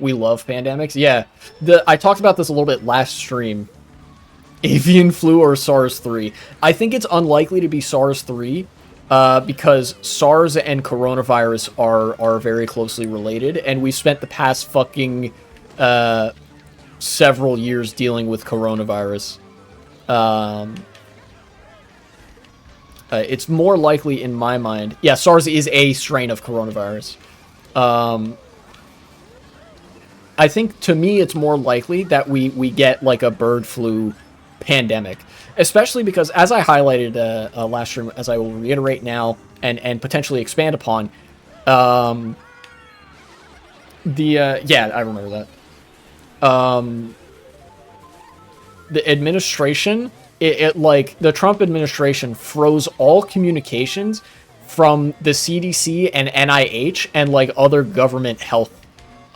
we love pandemics. Yeah, I talked about this a little bit last stream. Avian flu or SARS-3. I think it's unlikely to be SARS-3 because SARS and coronavirus are very closely related, and we spent the past fucking several years dealing with coronavirus. It's more likely in my mind. Yeah, SARS is a strain of coronavirus. I think, to me, it's more likely that we get, like, a bird flu pandemic. Especially because, as I highlighted last stream, as I will reiterate now, and potentially expand upon, yeah, I remember that. The administration, like, the Trump administration froze all communications from the CDC and NIH and, like, other government health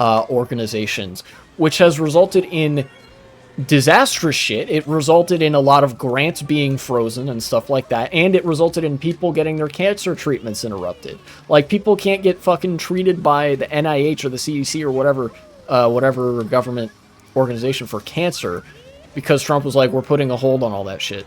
organizations, which has resulted in disastrous shit. It resulted in a lot of grants being frozen and stuff like that, and it resulted in people getting their cancer treatments interrupted. Like, people can't get fucking treated by the NIH or the CDC or whatever government organization for cancer because Trump was like, we're putting a hold on all that shit.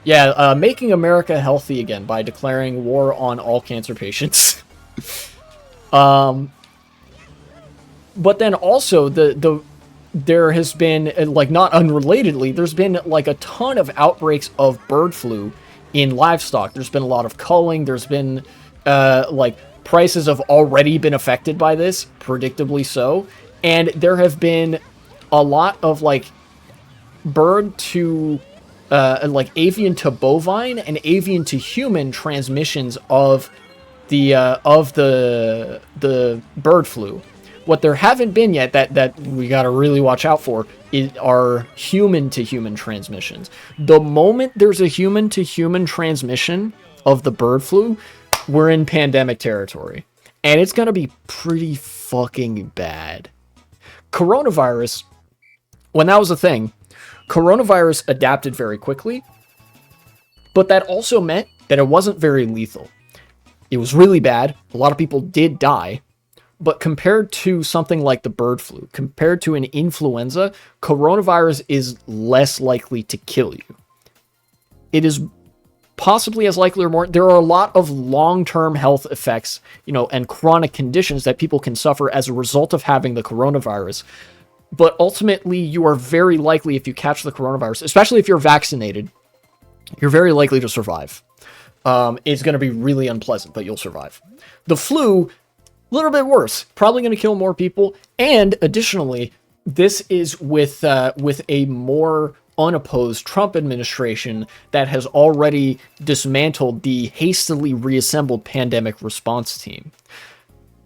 Yeah, making America healthy again by declaring war on all cancer patients. But then also there has been, like, not unrelatedly, there's been, like, a ton of outbreaks of bird flu in livestock. There's been a lot of culling. There's been, like, prices have already been affected by this, predictably so. And there have been a lot of, like, bird to, like, avian to bovine and avian to human transmissions of the bird flu. What there haven't been yet that we gotta really watch out for are human-to-human transmissions. The moment there's a human-to-human transmission of the bird flu, we're in pandemic territory. And it's gonna be pretty fucking bad. Coronavirus, when that was a thing, coronavirus adapted very quickly, but that also meant that it wasn't very lethal. It was really bad. A lot of people did die. But compared to something like the bird flu, compared to an influenza, coronavirus is less likely to kill you. It is possibly as likely or more. There are a lot of long-term health effects, and chronic conditions that people can suffer as a result of having the coronavirus. But ultimately, you are very likely, if you catch the coronavirus, especially if you're vaccinated, you're very likely to survive. It's going to be really unpleasant, but you'll survive. The flu, a little bit worse, probably going to kill more people, and additionally, this is with a more unopposed Trump administration that has already dismantled the hastily reassembled pandemic response team.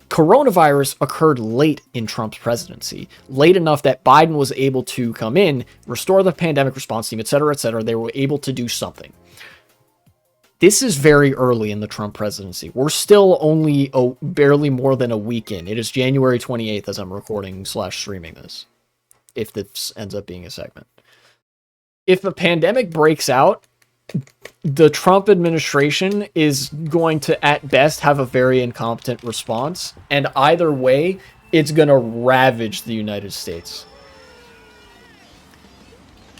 Coronavirus occurred late in Trump's presidency, late enough that Biden was able to come in, restore the pandemic response team, etc., etc. They were able to do something. This is very early in the Trump presidency. We're still only barely more than a week in. It is January 28th as I'm recording/streaming this, if this ends up being a segment. If a pandemic breaks out, the Trump administration is going to, at best, have a very incompetent response. And either way, it's going to ravage the United States.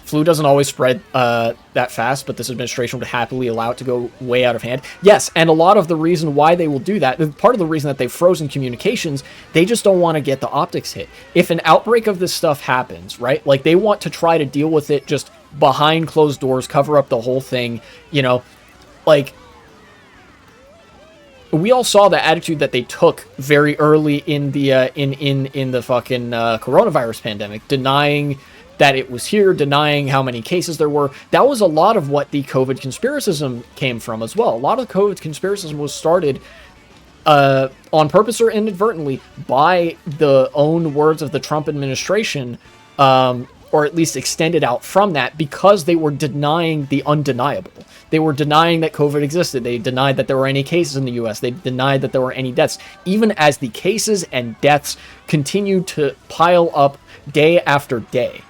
Flu doesn't always spread that fast, but this administration would happily allow it to go way out of hand. Yes, and a lot of the reason why they will do that, part of the reason that they've frozen communications, they just don't want to get the optics hit. If an outbreak of this stuff happens, right, like, they want to try to deal with it just behind closed doors, cover up the whole thing, like, we all saw the attitude that they took very early in the in the fucking coronavirus pandemic, denying that it was here, denying how many cases there were. That was a lot of what the COVID conspiracism came from as well. A lot of COVID conspiracism was started on purpose or inadvertently by the own words of the Trump administration, or at least extended out from that, because they were denying the undeniable. They were denying that COVID existed. They denied that there were any cases in the US. They denied that there were any deaths. Even as the cases and deaths continued to pile up day after day.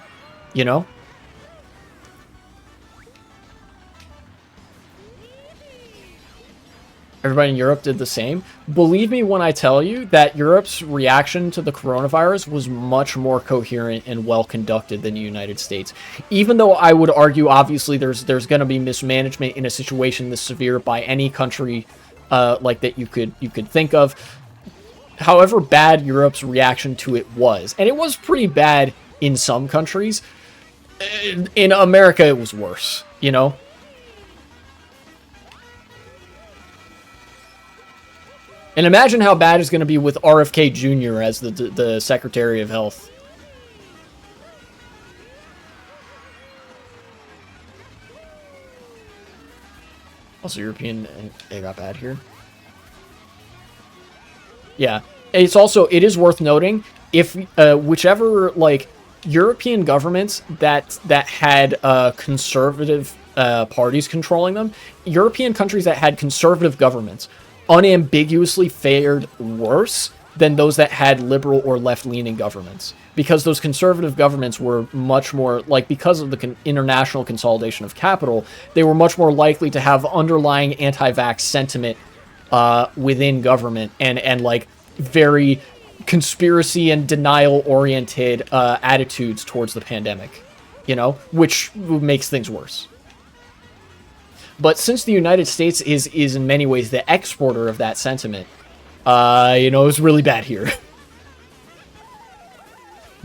Everybody in Europe did the same. Believe me when I tell you that Europe's reaction to the coronavirus was much more coherent and well conducted than the United States. Even though I would argue, obviously, there's going to be mismanagement in a situation this severe by any country like that you could think of. However bad Europe's reaction to it was, and it was pretty bad in some countries. In America, it was worse. You know. And imagine how bad it's going to be with RFK Jr. as the Secretary of Health. Also, European, it got bad here. Yeah, it is worth noting if whichever like European governments that had conservative parties controlling them, European countries that had conservative governments unambiguously fared worse than those that had liberal or left-leaning governments, because those conservative governments were much more like, because of the international consolidation of capital, they were much more likely to have underlying anti-vax sentiment within government and like very conspiracy and denial oriented attitudes towards the pandemic, you know, which makes things worse. But since the United States is in many ways the exporter of that sentiment, you know, it's really bad here.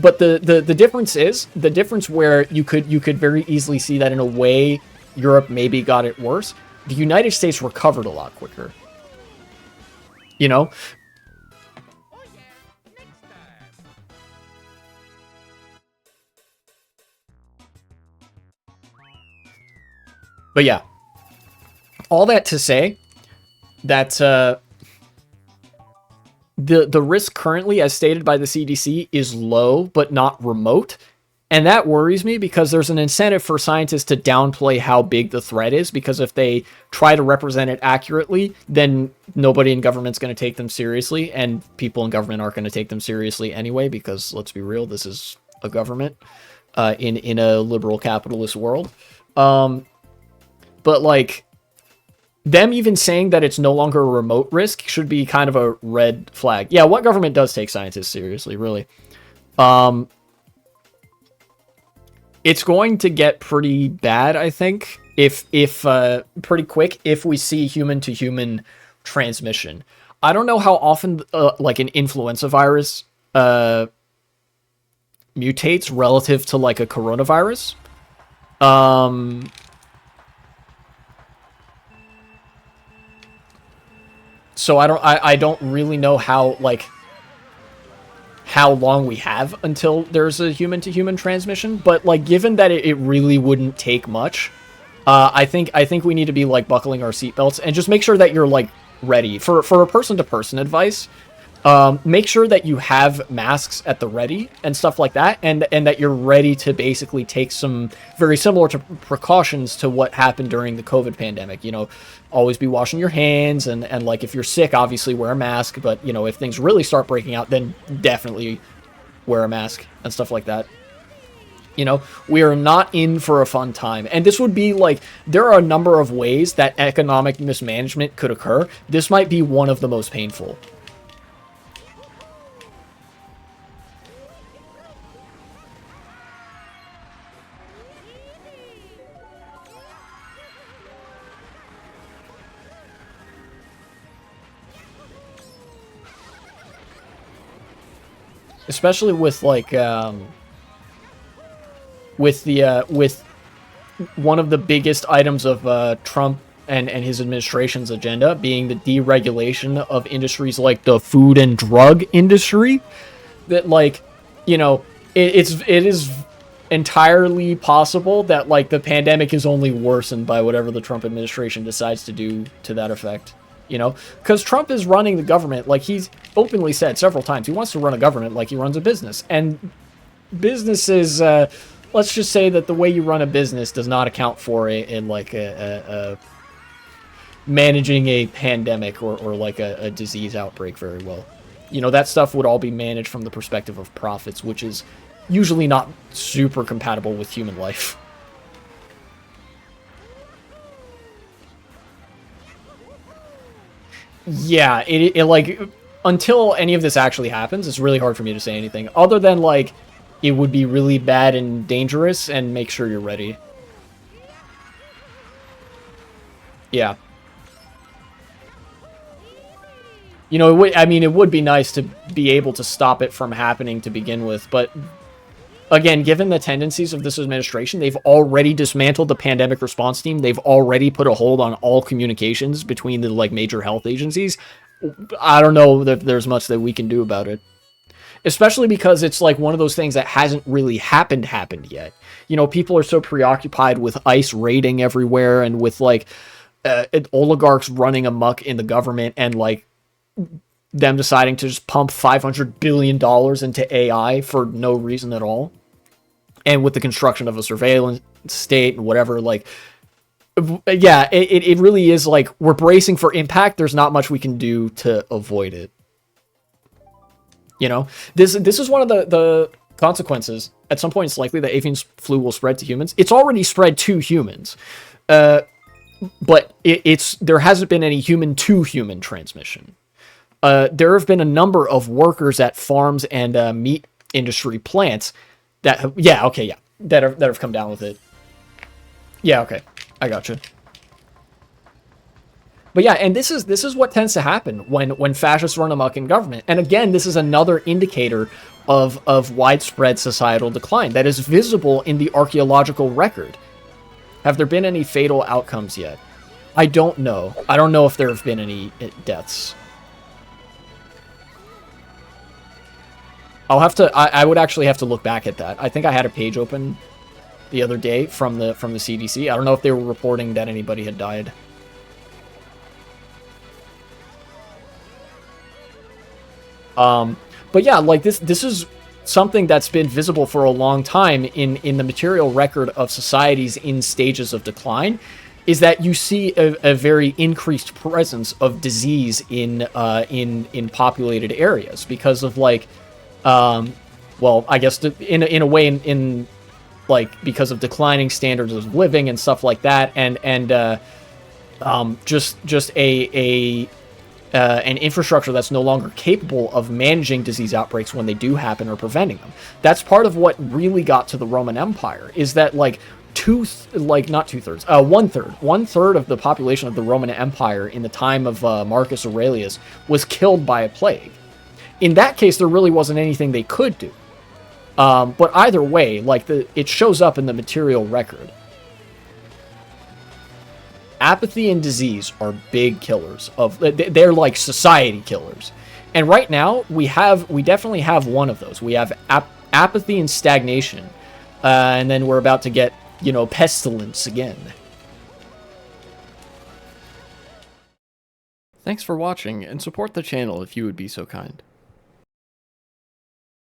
But the difference is, the difference where you could very easily see that in a way Europe maybe got it worse, the United States recovered a lot quicker. You know? But yeah. All that to say that the risk currently, as stated by the CDC, is low but not remote. And that worries me, because there's an incentive for scientists to downplay how big the threat is, because if they try to represent it accurately, then nobody in government's going to take them seriously, and people in government aren't going to take them seriously anyway, because let's be real, this is a government in a liberal capitalist world. But like, them even saying that it's no longer a remote risk should be kind of a red flag. Yeah, what government does take scientists seriously, really? It's going to get pretty bad, I think, if pretty quick, if we see human-to-human transmission. I don't know how often, like, an influenza virus mutates relative to, like, a coronavirus. So I don't really know how, like, how long we have until there's a human-to-human transmission, but like, given that it really wouldn't take much, I think we need to be like buckling our seatbelts and just make sure that you're like ready for a person-to-person advice. Make sure that you have masks at the ready and stuff like that, and that you're ready to basically take some very similar to precautions to what happened during the COVID pandemic. You know, always be washing your hands, and like, if you're sick, obviously wear a mask, but you know, if things really start breaking out, then definitely wear a mask and stuff like that. You know, we are not in for a fun time. And this would be like, there are a number of ways that economic mismanagement could occur. This might be one of the most painful. Especially with like with one of the biggest items of Trump and his administration's agenda being the deregulation of industries like the food and drug industry. That, like, you know, it is entirely possible that like the pandemic is only worsened by whatever the Trump administration decides to do to that effect. You know, because Trump is running the government, like he's openly said several times, he wants to run a government like he runs a business. And businesses, let's just say that the way you run a business does not account for managing a pandemic or like a disease outbreak very well. You know, that stuff would all be managed from the perspective of profits, which is usually not super compatible with human life. Yeah, it like, until any of this actually happens, it's really hard for me to say anything other than like it would be really bad and dangerous, and make sure you're ready. Yeah. You know, I mean, it would be nice to be able to stop it from happening to begin with, but again, given the tendencies of this administration, they've already dismantled the pandemic response team. They've already put a hold on all communications between the like major health agencies. I don't know that there's much that we can do about it. Especially because it's like one of those things that hasn't really happened yet. You know, people are so preoccupied with ICE raiding everywhere and with like oligarchs running amok in the government, and like them deciding to just pump $500 billion into AI for no reason at all. And with the construction of a surveillance state and whatever, like, yeah, it really is like we're bracing for impact. There's not much we can do to avoid it. You know, this is one of the consequences. At some point, it's likely that avian flu will spread to humans. It's already spread to humans, but there hasn't been any human-to-human transmission. There have been a number of workers at farms and meat industry plants that have, that have come down with it. Yeah, okay, I gotcha. But yeah, and this is what tends to happen when fascists run amok in government. And again, this is another indicator of widespread societal decline that is visible in the archaeological record. Have there been any fatal outcomes yet? I don't know. I don't know if there have been any deaths. I'll have to. I would actually have to look back at that. I think I had a page open the other day from the CDC. I don't know if they were reporting that anybody had died. But yeah, like this is something that's been visible for a long time in the material record of societies in stages of decline, is that you see a very increased presence of disease in populated areas because of like, well, I guess in a way in like because of declining standards of living and stuff like that, and just an infrastructure that's no longer capable of managing disease outbreaks when they do happen or preventing them. That's part of what really got to the Roman Empire, is that like one third of the population of the Roman Empire in the time of Marcus Aurelius was killed by a plague. In that case, there really wasn't anything they could do. But either way, like it shows up in the material record. Apathy and disease are big killers they're like society killers. And right now we definitely have one of those. We have apathy and stagnation. And then we're about to get, you know, pestilence again. Thanks for watching, and support the channel if you would be so kind.